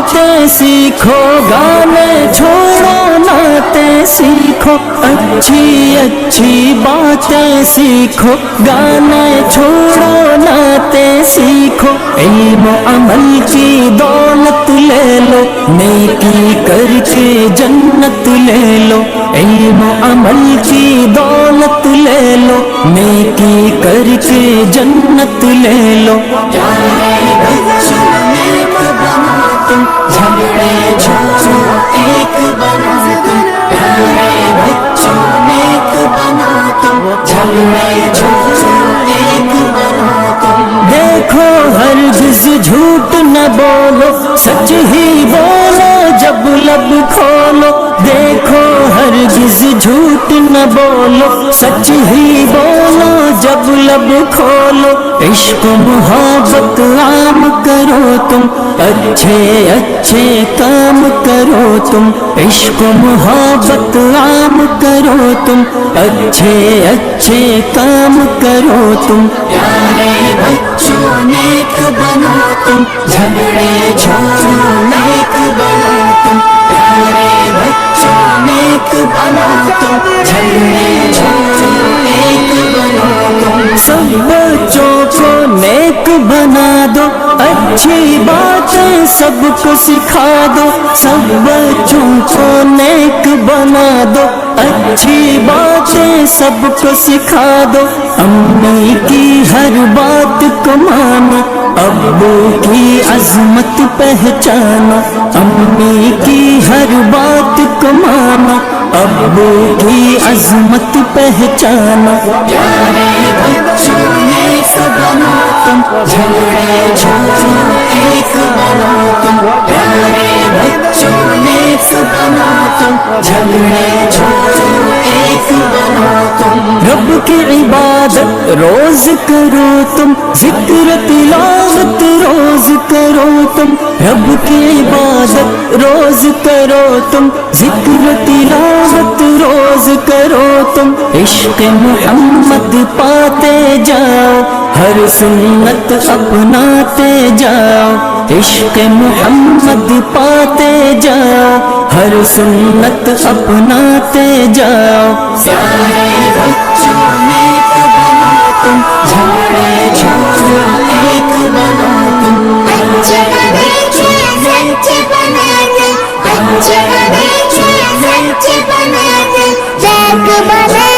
باتیں سیکھو، گانے چھوڑو نعتیں سیکھو، اچھی اچھی باتیں سیکھو، گانے چھوڑو نعتیں سیکھو، علم و عمل کی دولت لے لو، نیکی کر کے جنت لے لو، علم و عمل کی دولت لے لو، نیکی کر کے جنت لے لو۔ پیارے بچوں نیک بنو تم، جھگڑے چھوڑو ایک بنو تم، پیارے بچوں نیک بنو تم، جھگڑے چھوڑو ایک بنو تم۔ دیکھو ہرگز جھوٹ نہ بولو، سچ ہی بولو جب لب کھولو، دیکھو ہرگز جھوٹ نہ بولو، سچ ہی بولو جب لب کھولو، عشق و محبت عام کرو تم، اچھے اچھے کام کرو تم، عشق و محبت عام کرو تم، اچھے اچھے کام کرو تم۔ پیارے بچوں نیک بنو تم، جھگڑے چھوڑو نیک بنو تم، پیارے بچوں نیک بنو تم، جھگڑے چھوڑو نیک بنو تم۔ سب بچوں کو نیک بنا دو، اچھی باتیں سب کو سکھا دو، سب بچوں کو نیک بنا دو، اچھی باتیں سب کو سکھا دو، امی کی ہر بات کو مانو، ابو کی عظمت پہچانو، امی کی ہر بات کو مانو، ابو کی عظمت پہچانو۔ پیارے بچوں نیک بنو تم، جھگڑے چھوڑو ایک بنو تم، پیارے بچوں نیک بنو تم، جھگڑے چھوڑو ایک بنو تم۔ رب کی عبادت روز کرو تم، ذکر تلاوت روز کرو تم، رب کی عبادت روز کرو تم، ذکر تلاوت روز کرو تم، عشق محمد پاتے جاؤ، ہر سنت اپناتے جاؤ، عشق محمد پاتے جاؤ، ہر سنت اپناتے جاؤ۔ پیارے بچوں نیک بنو تم، جھگڑے چھوڑو ایک بنو تم، اچھے بنے سچے بنا دے، اچھے بنے سچے بنا دے، نیک بنا